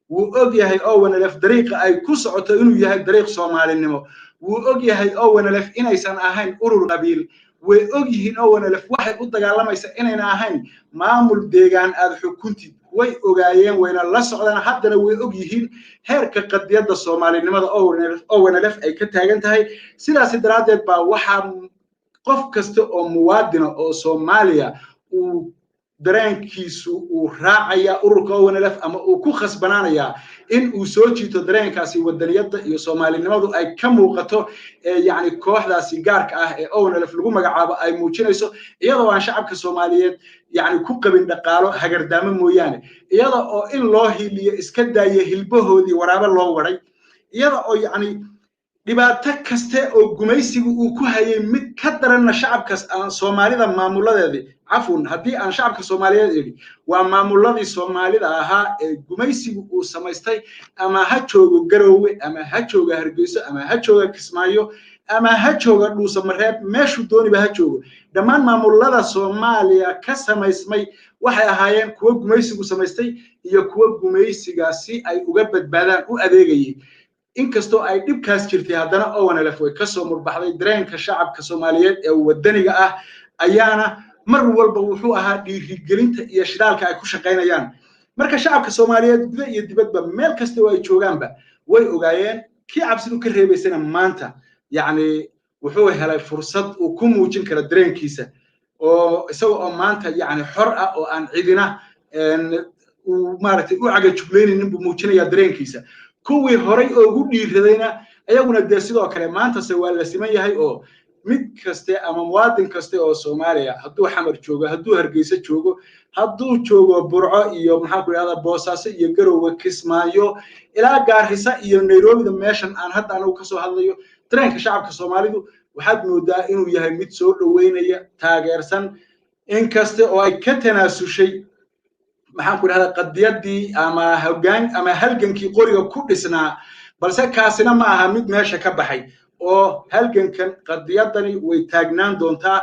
وأجي هاي أول لف طريق أي كسعة إنه يهاي طريق صومالي النمو وأجي هاي أول لف إنه يسان أهين أورو قبيل وأجي هنا أول لف واحد قد قال ما يسان إنه أهين معمول ديجان أذحكنتي way ogaayeen wayna la socdaan haddana way og yihiin heerka qadiyada Soomaalinimada oo wanalaf ay ka taagan tahay sidaas daraadeed baa waxa qof kasta oo muwaadin oo Soomaaliya uu dareenkiisu uu raacaya ururka ONLF ama uu ku khasbanaanaya in uu soo jiito dareenkaasi wadaniyada iyo Soomaalinimadu ay ka muuqato yani kooxdaasi gaarka ah ee ONLF lagu magacaabo ay muujinayso iyadoo aan shacabka Soomaaliyeed yani ku qabin dhaqaalo hagardaamo mooyaane iyada oo in loo hiliyo iska daaya hilbahoodii waraaba loo waray iyada oo yani dhibaato kaste oo gumaysigu uu ku hayay mid ka daranna shacabkaas aan Soomaalida maamuladeedii عفوا هدي أن شعبك الصومالية ومامولادي الصومالية أها جميسي وسمايستي أما هتشوجو جروي أما هتشوجو هرجيسة أما هتشوجو كسمايو أما هتشوجو لوسمرهات ماشوا دوني بهتشوجو دمان مامولادي الصومالية كسمايسمي waxay ahaayeen kuwa gumaysigu samaystay iyo kuwa gumaysigaasi ay uga badbaadaan u adeegayay inkastoo ay dhibkaas jirtay haddana ONLF way ka soo murbaxday dareenka shacabka Soomaaliyeed ee wadaniga ah ayaana mar walba wuxuu ahaa dhiirigelinta iyo shidaalka ay ku shaqeynayaan marka shacabka Soomaaliyeed gudaha iyo dibadba meel kasta oo ay joogaanba way ogaayeen kii cabsidu ka reebaysana maanta yani wuxuu helay fursad uu ku muujin karo dareenkiisa oo isagoo maanta yani xor ah oo aan cidina uu maaragtay u caga jugleynaynin buu muujinaya dareenkiisa kuwii horay oo ugu dhiiradayna ayaguna de sidoo kale maanta se waa la siman yahay oo mid kaste ama muwaadin kaste oo Soomaaliya hadduu xamar joogo hadduu Hargeysa joogo hadduu joogo Burco iyo maxaa ku yiraahdaa Boosaaso iyo Garowe Kismaayo ilaa Gaarisa iyo Nairobi meeshan aan hadda anagu ka soo hadlayo dareenka shacabka Soomaalidu waxaad moodaa inuu yahay mid soo dhaweynaya taageersan in kaste oo ay ka tanaasushay maxaan ku yiraahdaa qadiyadii ama hoggaan ama halgankii qoriga ku dhisnaa balse kaasina ma aha mid meesha ka baxay oo halgankan qadiyadani way taagnaan doontaa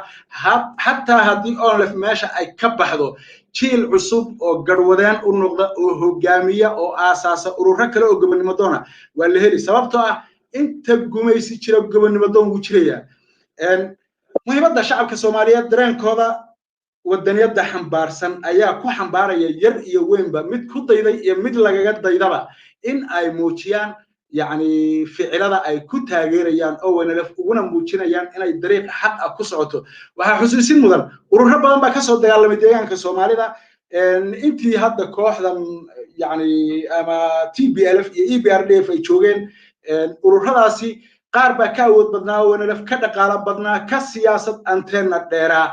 hatta haddii ONLF meesha ay ka baxdo jiil cusub oo garwadeen u noqda oo hogaamiya oo aasaasa ururo kale oo gobonimo doona waa la heli sababtoo ah inta gumaysi jira gobonimo doon uu jiraya muhiimadda shacabka Soomaaliyeed dareenkooda wadaniyada xambaarsan ayaa ku xambaaraya yar iyo weynba mid ku dayday iyo mid lagaga daydaba in ay muujiyaan يعني فعلada ay ku taageerayaan ONLF uguna muujinayaan inay dariiq xaq ah ku socoto waxa xusuusin mudan ururo badan baa ka soo dagaalamay deegaanka Soomaalida intii hadda kooxdan يعني ama TPLF iyo EPRDF ay joogeen ururadaasi qaar baa ka awood badnaa ONLF ka dhaqaale badnaa ka siyaasad antenna dheera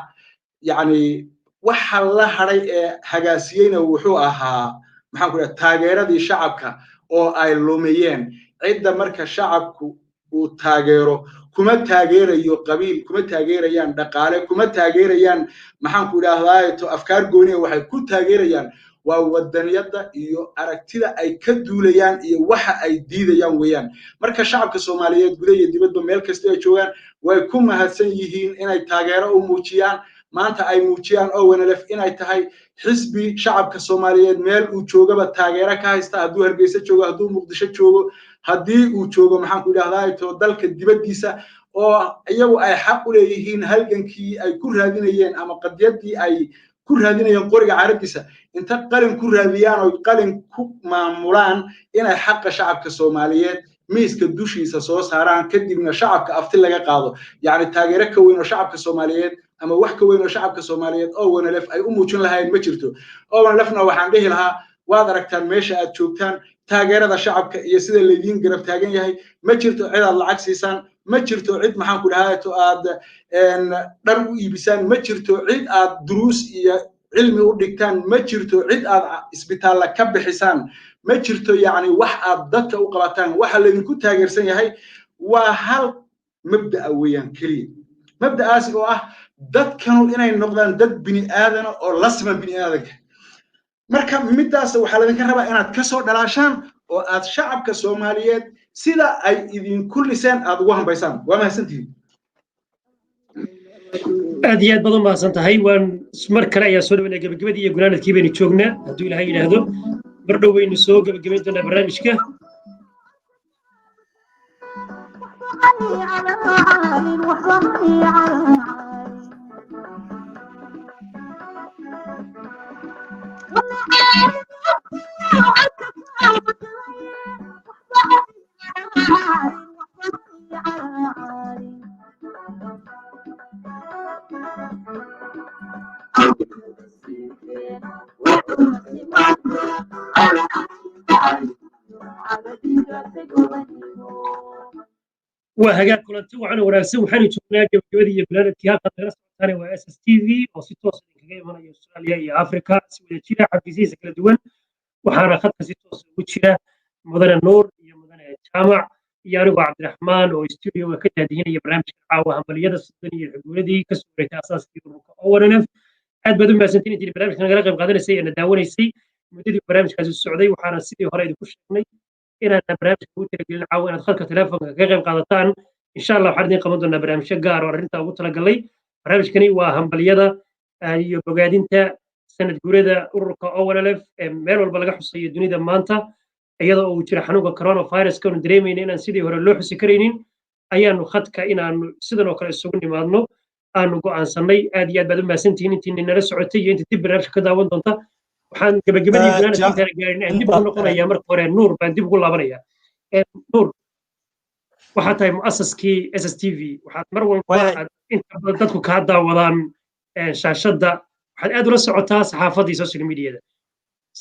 يعني waxa la haray ee hagaasiyayna wuxuu ahaa maxaan ku leeyahay taageeradii shacabka oo ay lumiyeen cidda marka shacabku uu taageero kuma taageerayo qabiil kuma taageerayaan dhaqaale kuma taageerayaan maxaan ku yiraahdaa to afkaar gooni waxay ku taageerayaan waa wadaniyada iyo aragtida ay ka duulayaan iyo waxa ay diidayaan weeyaan marka shacabka Soomaaliyeed gudaha iyo dibadba meel kasta ay joogaan way ku mahadsan yihiin inay taageero u muujiyaan maanta ay muujiyaan ONLF inay tahay xisbi shacabka Soomaaliyeed meel uu joogaba taageero ka haysta hadduu Hargeysa joogo hadduu Muqdisho joogo haddii uu joogo maxaan ku yiraahdaa to dalka dibadiisa oo iyagu ay xaq u leeyihiin halgankii ay ku raadinayeen ama qadiyadii ay ku raadinayeen qoriga carabkiisa inta qalin ku raadiyaan oo qalin ku maamulaan inay xaqqa shacabka Soomaaliyeed miiska dushiisa soo saaraan kadibna shacabka afti laga qaado yani taageero ka weyn oo shacabka Soomaaliyeed ama wax ka weyn oo shacabka Soomaaliyeed oo ONLF ay u muujin lahayn ma jirto ONLFna waxaan dhihi lahaa waad aragtaan meesha aad joogtaan taageerada shacabka iyo sida leedin garab taagan yahay ma jirto cid aad lacag siisaan ma jirto cid maxaan ku dhahaa to aad dhar u iibisaan ma jirto cid aad duruus iyo cilmi u dhigtaan ma jirto cid aad isbitaal ka bixisaan ma jirto yani wax aad dadka u qabataan waxa leedinku taageersan yahay waa hal mabda weeyaan kaliya mabda'aasi oo ah dadkanu inay noqdaan dad bini aadan oo la siman bini aadanka marka midaas waxa la idinka rabaa inaad ka soo dhalaashaan oo aad shacabka Soomaaliyeed sida ay idin kulliseen aad ugu hambaysaan waa mahadsantihiin
aad iyo aad badan mahadsan tahay waan mar kale ayaa soo dhaweynaa gabagabadii iyo gunaanadkii baynu joognaa hadduu ilaahay yidhaahdo mar dhow waynu soo gabagabayn doonaa barnaamijka وهجاء كلنتي وعنا وراسي وحنا جبنا جبدي يبلاد كيها قدرت ثاني واس اس تي في او سي توس كجاي من استراليا يا افريكا سويد جيرا حفيزيس كلا دوان وحنا خدت سي توس وجيرا مدن نور يا مدن جامع يا رب عبد الرحمن او استوديو كده دهين برنامج عاوه همبليده السودانيه الحقوقيه كسوريتا اساس في اورنف aad baad u mahadsantiin intii barnaamijka nagala qayb qaadanaysay ee daawanaysay muddadii barnaamijkaasi socday waxaana sidii hore idinku sheegnay inaan barnaamijka ugu talagelin caawa inaad khadka telefoonka kaga qayb qaadataan insha allah waxaan idin qaban doonaa barnaamijyo gaar oo arrintaa ugu talagalay barnaamijkani waa hambalyada iyo bogaadinta sanad guurada ururka ONLF ee meel walba laga xusayo dunida maanta iyadoo uu jira xanuunka coronavirus-ka oonu dareemayna inaan sidii hore loo xusi karaynin ayaanu khadka inaanu sidan oo kale isugu nimaadno aanu go'aansanay aad iyo aad baad u mahadsantihiin intii nala socotay iyo intii dib barnaamijka ka daawan doonta waxaan gabagabadii barnaamijka intaan gaarin aan dib ugu noqonayaa marka hore nuur baan dib ugu laabanayaa nuur waxaa tahay mu'asaskii SSTV waxaad mar walba inta badan dadku kaa daawadaan shaashadda waxaad aad ula socotaa saxaafadda iyo social mediada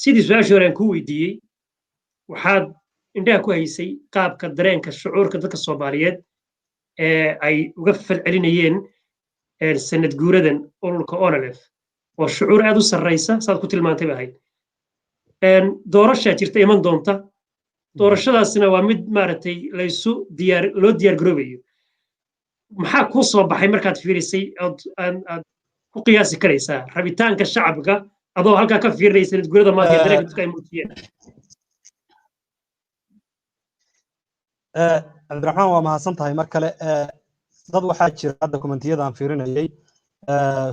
sidii su-aashii hore aan kuu weydiiyey waxaad indhaha ku haysay qaabka dareenka shucuurka dadka Soomaaliyeed ee ay uga falcelinayeen sanad guuradan ururka ONLF oo shucuur aad u sarreysa saad ku tilmaantay bahay doorasha jirta iman doonta doorashadaasina waa mid maaragtay loo diyaar garoobayo maxaa kuu soo baxay markaad fiirisay aad ku qiyaasi karaysaa rabitaanka shacabka adoo halkaa ka fiirinaysa sanad guurada maanta ee dareenka dadka ay muujiyeen
cabdiraxmaan waa mahadsan tahay mar kale dad waxaa jira hadda komentiyada aan fiirinayay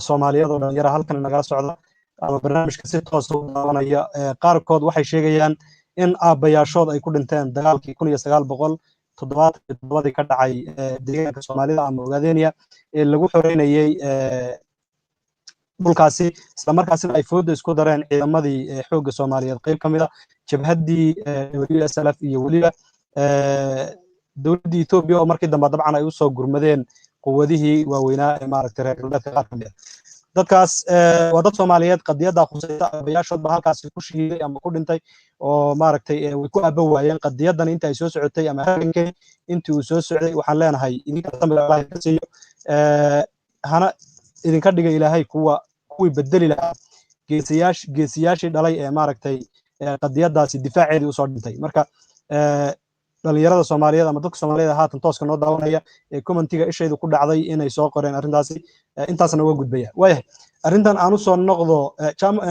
Soomaaliyeed oo dhalinyaro halkan nagala socda ama barnaamijka si toos ah u daawanaya qaarkood waxay sheegayaan in aabbayaashood ay ku dhinteen dagaalkii 1977 ka dhacay deegaanka Soomaalida ama Ogaadeniya ee lagu xoreynayay dhulkaasi isla markaasina ay foodo isku dareen ciidamadii xoogga Soomaaliyeed qayb kamid ah jabhaddii WSLF iyo waliba dowladda Itoobiya oo markii dambe dabcan ay u soo gurmadeen quwadihii waaweynaa ee maaragtay reer galbeedka qaar kamid ah dadkaas waa dad Soomaaliyeed qadiyada khusaysa aabbayaashoodba halkaas ku shiiday ama ku dhintay oo maaragtay way ku aba waayeen qadiyadan inta ay soo socotay ama halkankii intii uu soo socday waxaan leenahay idinka samir Allah ka siiyo hana idinka dhiga Ilaahay kuwii bedeli lahaa geesiyaashii dhalay ee maaragtay qadiyadaasi difaaceedii u soo dhintay marka dhalinyarada Soomaaliyeed ama dadka Soomaaliyeed haatan tooska noo daawanaya ee commentiga ishaydu ku dhacday inay soo qoreen arrintaasi intaasna uga gudbaya waayahay arrintan aan u soo noqdo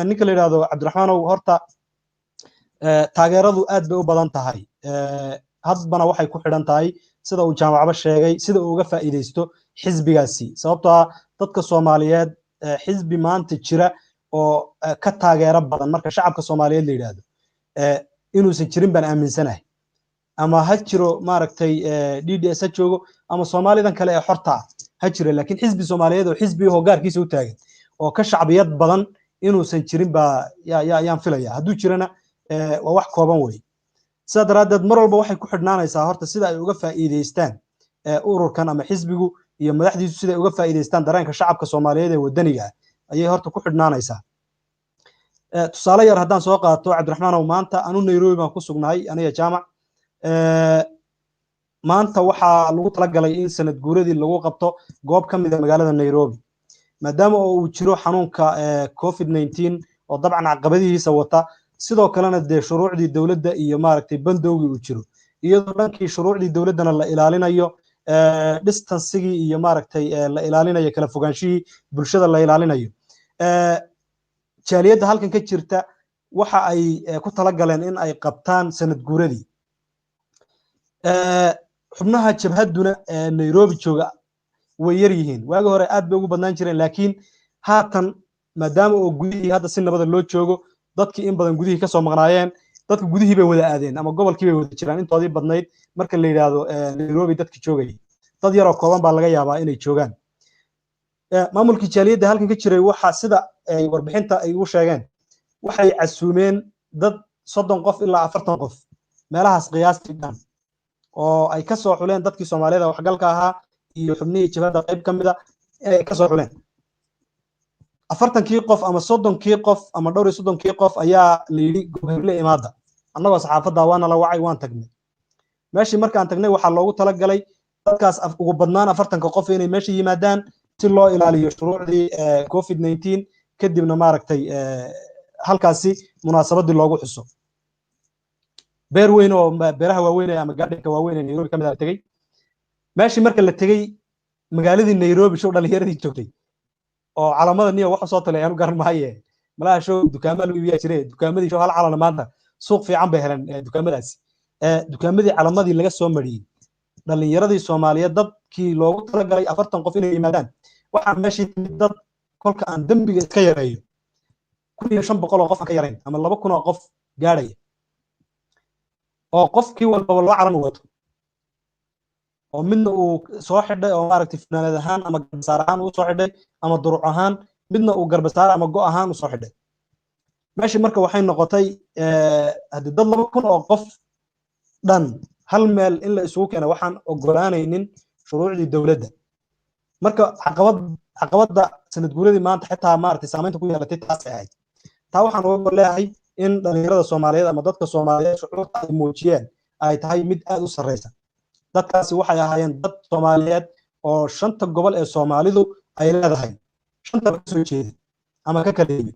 ninka la yiraahdo Cabdiraxmaanow horta taageeradu aad bay u badan tahay hadbana waxay ku xidhan tahay sida uu jaamacaba sheegay sida uu uga faa'iideysto xisbigaasi sababtoo ah dadka Soomaaliyeed xisbi maanta jira oo ka taageero badan marka shacabka Soomaaliyeed la yiraahdo inuusan jirin baan aaminsanahay ama ha jiro maaragtay DDS ha joogo ama Soomaalidan kale ee xorta ha jiro laakiin xisbi Soomaaliyeed oo xisbi hoggaarkiisa u taagan oo ka shacbiyad badan inuusan jirin ba yaan filaya hadduu jirana waa wax kooban way sida daraaddeed mar walba waxay ku xidhnaanaysaa horta sida ay uga faa'iideystaan ururkan ama xisbigu iyo madaxdiisu sida ay uga faa'iideystaan dareenka shacabka Soomaaliyeed ee wadaniga ayay horta ku xidhnaanaysaa tusaale yar haddaan soo qaato Cabdiraxmaan oo maanta anu Nairobi baan ku sugnahay aniga jaamac maanta waxaa lagu talagalay in sanad guuradii lagu qabto goob ka mid ah magaalada Nairobi maadaama uu jiro xanuunka COVID-19 oo dabcan caqabadihiisa wata sidoo kalena de shuruucdii dawladda iyo maaragtay bandowgii uu jiro iyadoo dhankii shuruucdii dawladdana la ilaalinayo distancegii iyo maaragtay la ilaalinayo kala fogaanshihii bulshada la ilaalinayo jaaliyadda halkan ka jirta waxa ay ku talagaleen in ay qabtaan sanad guuradii xubnaha jabhadduna Nairobi jooga way yar yihiin waagi hore aad bay ugu badnaan jireen laakiin haatan maadaama oo gudihii hadda si nabad loo joogo dadkii in badan gudihii ka soo maqnaayeen dadka gudihii bay wada aadeen ama gobolkii bay wada jiraan intoodii badnayd marka la yiraahdo Nairobi dadkii joogay dad yar oo kooban baa laga yaabaa inay joogaan maamulkii jaaliyadda halkan ka jiray waxa sida ay warbixinta ay u sheegeen waxay casuumeen dad 30 qof ilaa 40 qof meelahaas qiyaastii dhan oo ay ka soo xuleen dadkii Soomaaliyeed waxgalka ahaa iyo xubnihii jabhadda qayb kamid ah ay ka soo xuleen 40kii qof ama 30kii qof ama dhowr iyo 30kii qof ayaa la yiri gobolka imaada annagoo saxaafadda waana la wacay waan tagnay meeshii markaan tagnay waxa loogu talagalay dadkaas ugu badnaan 40 qof inay meesha yimaadaan si loo ilaaliyo shuruucdii COVID-19 kadibna maaragtay halkaasi munaasabadii loogu xuso beer weyn oo beeraha waaweyn ama gaadhinka waaweyn ee Nairobi kamid ah tagay meeshii marka la tagay magaaladii Nairobi show dhalinyaradii joogtay oo calamada niyo waxa soo talay aanu garan maaye malaha show dukaamada lagu iibiyaa jiray dukaamadii show hal calana maanta suuq fiican bay heleen dukaamadaasi dukaamadii calamadii laga soo mariyay dhalinyaradii Soomaaliyeed dadkii loogu talagalay 40 qof inay yimaadaan waxa meeshii dad kolka aan dambiga iska yareeyo 1500 oo qof ka yareyn ama 2000 oo qof gaadhay oo qofkii walba loo calan wato oo midna uu soo xidhay oo maaragtay fanaanad ahaan ama garbasaar ahaan uu soo xidhay ama duruc ahaan midna uu garbasaar ama go ahaan uu soo xidhay meeshii marka waxay noqotay hadii dad 2000 oo qof dhan hal meel in la isugu keeno waxaan ogolaanaynin shuruucdii dawladda marka caqabada sanad guuradii maanta xitaa maartay saameynta ku yeelatay taas ay taa waxaan uga leeyahay in dhalinyarada Soomaaliyeed ama dadka Soomaaliyeed shucuurta ay muujiyeen ay tahay mid aad u sareysa dadkaasi waxay ahaayeen dad Soomaaliyeed oo shanta gobol ee Soomaalidu ay leedahay shanta ka soo jeeda ama ka kala yimid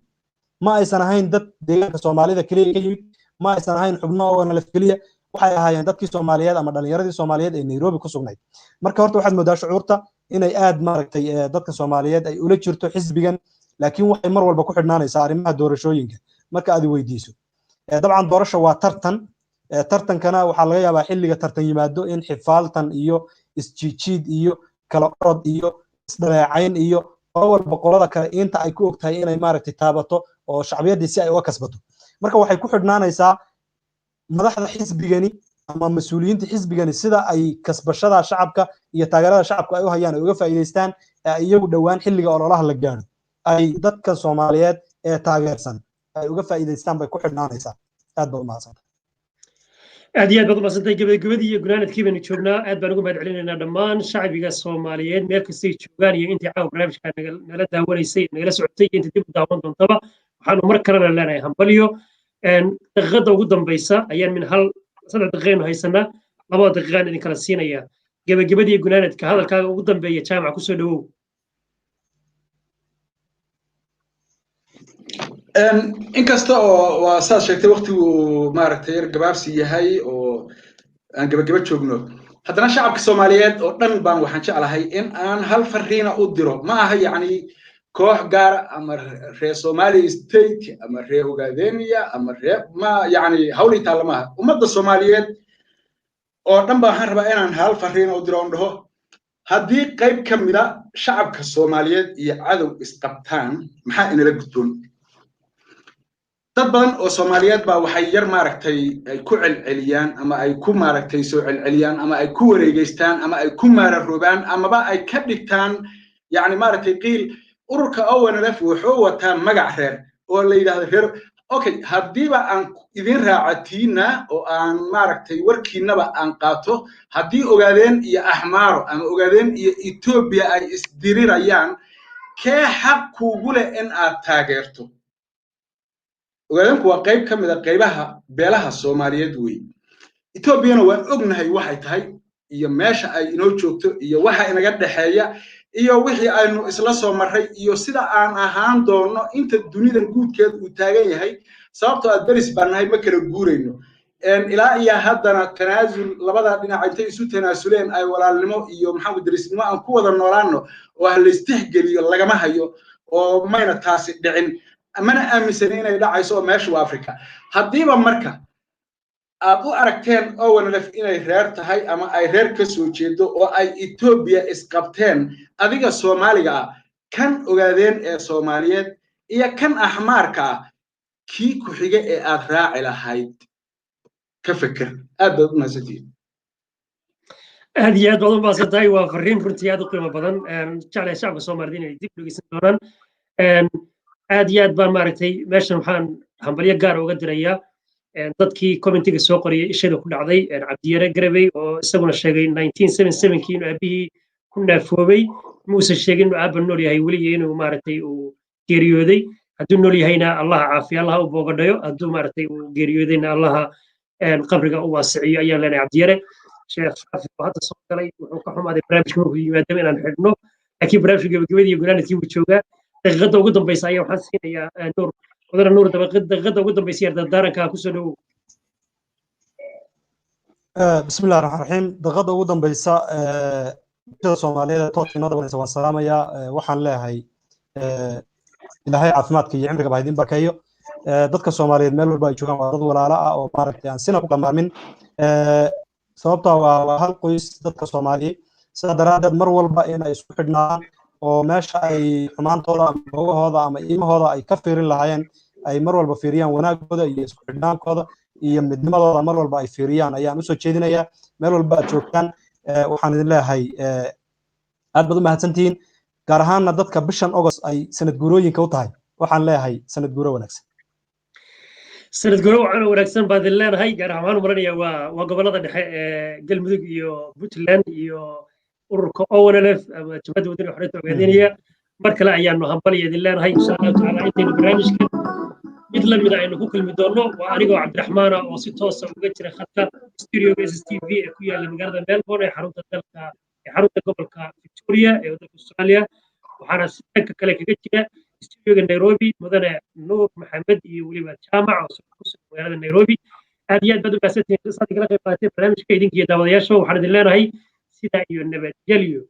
ma aysan ahayn dad deegaanka Soomaalida kaliya ka yimid ma aysan ahayn xubno oo nalaf kaliya waxay ahaayeen dadkii Soomaaliyeed ama dhalinyaradii Soomaaliyeed ee Nairobi ku sugnayd marka horta waxaad moodaa shucuurta inay aad maaragtay dadka Soomaaliyeed ay ula jirto xisbigan laakiin waxay mar walba ku xidhnaanaysaa arrimaha doorashooyinka marka aad weydiiso dabcan doorasho waa tartankana waxaa laga yaabaa xilliga tartan yimaado in xifaaltan iyo isjiijiid iyo kala orod iyo isdhaleecayn iyo walba qolada kale inta ay ku ogtahay inay maaragtay taabato oo shacbiyadii si ay uga kasbato marka waxay ku xidhnaanaysaa madaxda xisbigani ama mas'uuliyiinta xisbigani sida ay kasbashada shacabka iyo taageerada shacabka ay u hayaan ay uga faa'iideystaan iyagu dhawaan xilliga ololaha la gaaro ay dadka Soomaaliyeed ee taageersan ay uga faa'iideystaan bay ku xidhnaanaysaa aad baad mahadsantahay
aad iyo aad baad u mahadsantahay gabagabadii iyo gunaanadkii baynu joognaa aad baan ugu mahad celinaynaa dhammaan shacbiga Soomaaliyeed meel kastay joogaan iyo intii caawa barnaamijka nala daawanaysay nagala socotay iyo intii dib u daawan doontaba waxaanu mar kalena leenahay hambalyo daqiiqada ugu dambaysa ayaan min hal 3 daqiiqaynu haysanaa 2 daqiiqaan idin kala siinaya gabagabadii iyo gunaanadka hadalkaaga ugu dambeeya jaamac ku soo dhawow
inkasta oo waa saas sheegtay waqtigu maaragtay gabaabsi yahay oo aan gabagaba joogno haddana shacabka Soomaaliyeed oo dhan baan waxaan jeclahay in aan hal fariina u diro ma aha yacni koox gaar ama reer Somali state ama reer Ogaadeniya ama reer ma yacni hawlita lama ummadda Soomaaliyeed oo dhan baan rabaa inaan hal fariina u diro oo dhaho haddii qayb ka mid ah shacabka Soomaaliyeed iyo cadow isqabtaan maxaa inala gudboon dad badan oo Soomaaliyeed baa waxay yar maaragtay ay ku celceliyaan ama ay ku maaragtay soo celceliyaan ama ay ku wareegeystaan ama ay ku maararoobaan amaba ay ka dhigtaan yacni maaragtay qiil ururka ONLF wuxuu wataa magac reer oo la yiraahdo reer okay haddiiba aan idin raacatiina oo aan maaragtay warkiinaba aan qaato haddii ogaadeen iyo axmaaro ama ogaadeen iyo Ethiopia ay isdirirayaan kee xaq kuugu leh in aad taageerto ogaadeenku waa qayb ka mid ah qaybaha beelaha Soomaaliyeed weey Ethiopiana waan ognahay waxay tahay iyo meesha ay inoo joogto iyo waxa inaga dhaxeeya iyo wixii aynu isla soo maray iyo sida aan ahaan doono inta dunidan guudkeed uu taagan yahay sababtoo aad beris baanahay ma kala guureyno ilaa iyo haddana tanaasul labada dhinac intay isu tanaasuleen ay walaalnimo iyo maxamed darisnimo aan ku wada noolaano oo la istixgeliyo lagama hayo oo mayna taasi dhicin amana aaminsan inay dhacayso meesha Afrika haddiiba marka aad u aragteen ONLF inay reer tahay ama ay reer ka soo jeedo oo ay Ethiopia isqabteen adiga Soomaaliga kan ogaadeen ee Soomaaliyeed iyo kan axmaarka kii ku xiga ee aad raaci lahayd ka fikir aad baad u mahadsantihiin
aad iyo aad baad u mahadsantahay waa fariin runtii aad u qiimo badan jeclahay shacabka Soomaaliyeed inay dib dhegeysan doonaan aad iyo aad baan maaragtay meeshan waxaan hambalyo gaar uga dirayaa dadkii commentiga soo qoriyay ishada ku dhacday Cabdiyare Garabey oo isaguna sheegay 1977kii inuu aabihii ku naafoobay muusa sheegin inuu aabba nool yahay weli inuu maaragtay uu geeriyooday hadduu nool yahayna Allah caafiyo Allah u boogadhayo hadduu maaragtay uu geeriyoodayna Allah qabriga u waasiciyo ayaan leenahay Cabdiyare sheekh xafi oo hadda soo galay wuxuu ka xumaaday barnaamijka markuu yimaadaba inaan xidhno laakiin barnaamijka gabagabadii iyo gunaanadkii buu joogaa daqiiqadda ugu dambaysa ayaa waxaan siinayaa nuur mudane nuur daqiiqadda ugu dambaysa iyo dardaaranka kusoo dhowow
بسم الله الرحمن الرحيم دقيقة ugu dambaysa bulshada Soomaaliyeed toodkeenada waan salaamayaa waxaan leeyahay ilaahay caafimaadka iyo cimriga baa idin barkayo dadka Soomaaliyeed meel walba ay joogaan waa dad walaalo ah oo maaragtay aan sina ku dhamaamin sababta waa hal qoys dadka Soomaaliyeed sida daraadeed mar walba in ay isku xidhnaan oo meesha ay xumaantooda ama hogahooda ama iimahooda ay ka fiirin lahaayeen ay mar walba fiiriyaan wanaagooda iyo isku xidhnaankooda iyo midnimadooda mar walba ay fiiriyaan ayaan u soo jeedinayaa meel walba aad joogtaan waxaan idin leeyahay aad baad u mahadsantihiin gaar ahaanna dadka bishan August ay sanad guurooyinka u tahay waxaan leeyahay sanad guuro wanaagsan
sanad guuro waxaan wanaagsan baad idin leenahay gaar ahaan u maranayaa waa gobolada dhexe ee galmudug iyo puntland iyo ururka ONLF ama jabhadda wadaniga xoreynta ogaadeenaya mar kale ayaanu hambaliya idin leenahay insha allahu tacaala intaynu barnaamijkan mid lamid aynu ku kulmi doono waa anigoo cabdiraxmaana oo si toosa uga jira khadka studioga SSTV ee ku yaala magaalada Melbourne ee xarunta gobolka Victoria ee waddanka Australia waxaana si dhanka kale kaga jira studioga Nairobi mudane nuur maxamed iyo weliba jaamac oo ku sugan magaalada Nairobi aad iyo aad baad u mahadsantihiin saad kala qayb qaadatay barnaamijka idinkiyo daawadayaasha waxaan idin leenahay sidaa iyo nabadgelyo